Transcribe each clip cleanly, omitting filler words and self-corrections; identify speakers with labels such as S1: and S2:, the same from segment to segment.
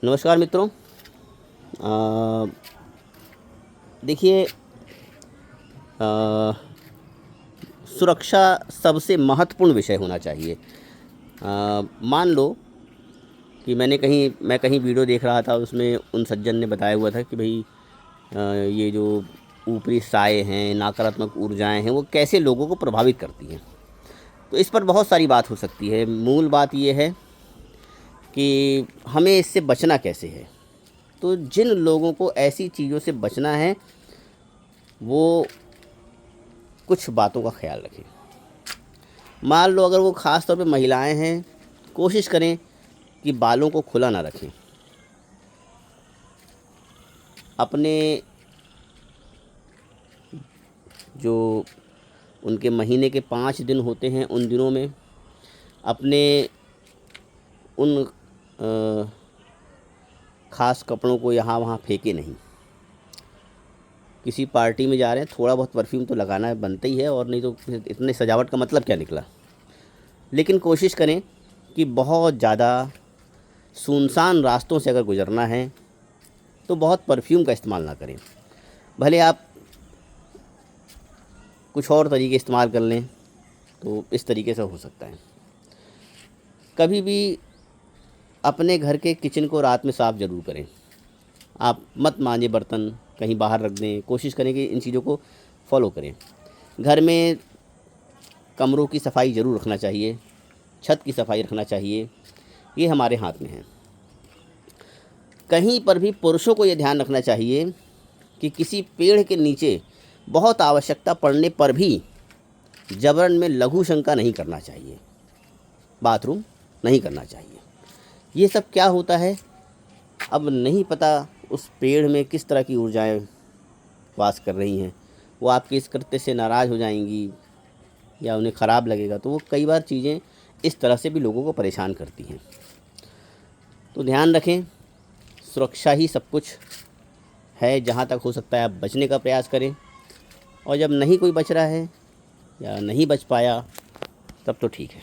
S1: नमस्कार मित्रों। देखिए, सुरक्षा सबसे महत्वपूर्ण विषय होना चाहिए। मान लो कि मैं कहीं वीडियो देख रहा था, उसमें उन सज्जन ने बताया हुआ था कि भाई ये जो ऊपरी साए हैं, नकारात्मक ऊर्जाएं हैं, वो कैसे लोगों को प्रभावित करती हैं। तो इस पर बहुत सारी बात हो सकती है। मूल बात ये है कि हमें इससे बचना कैसे है। तो जिन लोगों को ऐसी चीज़ों से बचना है, वो कुछ बातों का ख्याल रखें। मान लो अगर वो ख़ास तौर पे महिलाएं हैं, कोशिश करें कि बालों को खुला ना रखें। अपने जो उनके महीने के 5 दिन होते हैं, उन दिनों में अपने उन ख़ास कपड़ों को यहाँ वहाँ फेंके नहीं। किसी पार्टी में जा रहे हैं, थोड़ा बहुत परफ्यूम तो लगाना बनता ही है, और नहीं तो फिर इतने सजावट का मतलब क्या निकला। लेकिन कोशिश करें कि बहुत ज़्यादा सुनसान रास्तों से अगर गुज़रना है तो बहुत परफ्यूम का इस्तेमाल ना करें। भले आप कुछ और तरीके इस्तेमाल कर लें, तो इस तरीके से हो सकता है। कभी भी अपने घर के किचन को रात में साफ़ ज़रूर करें। आप मत मांजें बर्तन, कहीं बाहर रख दें। कोशिश करें कि इन चीज़ों को फॉलो करें। घर में कमरों की सफाई ज़रूर रखना चाहिए, छत की सफाई रखना चाहिए। ये हमारे हाथ में है। कहीं पर भी पुरुषों को ये ध्यान रखना चाहिए कि किसी पेड़ के नीचे बहुत आवश्यकता पड़ने पर भी जबरन में लघु शंका नहीं करना चाहिए, बाथरूम नहीं करना चाहिए। ये सब क्या होता है, अब नहीं पता उस पेड़ में किस तरह की ऊर्जाएं वास कर रही हैं। वो आपके इस कृत्य से नाराज़ हो जाएंगी या उन्हें ख़राब लगेगा। तो वो कई बार चीज़ें इस तरह से भी लोगों को परेशान करती हैं। तो ध्यान रखें, सुरक्षा ही सब कुछ है। जहाँ तक हो सकता है आप बचने का प्रयास करें, और जब नहीं कोई बच रहा है या नहीं बच पाया, तब तो ठीक है।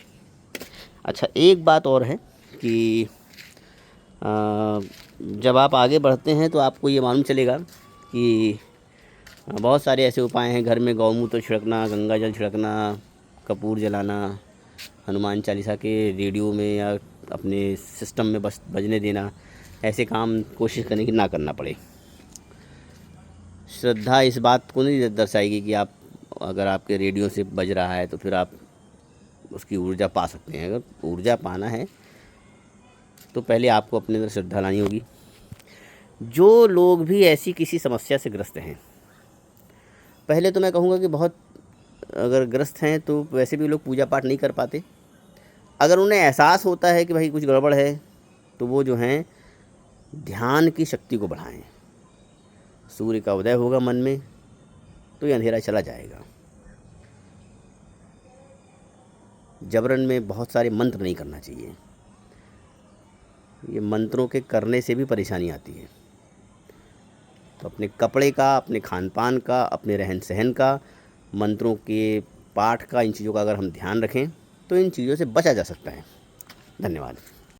S1: अच्छा, एक बात और है कि जब आप आगे बढ़ते हैं तो आपको ये मालूम चलेगा कि बहुत सारे ऐसे उपाय हैं। घर में गौमूत्र छिड़कना, गंगा जल छिड़कना, कपूर जलाना, हनुमान चालीसा के रेडियो में या अपने सिस्टम में बस बजने देना। ऐसे काम कोशिश करें कि ना करना पड़े। श्रद्धा इस बात को नहीं दर्शाएगी कि आप, अगर आपके रेडियो से बज रहा है तो फिर आप उसकी ऊर्जा पा सकते हैं। अगर ऊर्जा पाना है तो पहले आपको अपने अंदर श्रद्धा लानी होगी। जो लोग भी ऐसी किसी समस्या से ग्रस्त हैं, पहले तो मैं कहूँगा कि बहुत अगर ग्रस्त हैं तो वैसे भी लोग पूजा पाठ नहीं कर पाते। अगर उन्हें एहसास होता है कि भाई कुछ गड़बड़ है, तो वो जो हैं ध्यान की शक्ति को बढ़ाएं। सूर्य का उदय होगा मन में तो ये अंधेरा चला जाएगा। जबरन में बहुत सारे मंत्र नहीं करना चाहिए। ये मंत्रों के करने से भी परेशानी आती है। तो अपने कपड़े का, अपने खान पान का, अपने रहन सहन का, मंत्रों के पाठ का, इन चीज़ों का अगर हम ध्यान रखें तो इन चीज़ों से बचा जा सकता है। धन्यवाद।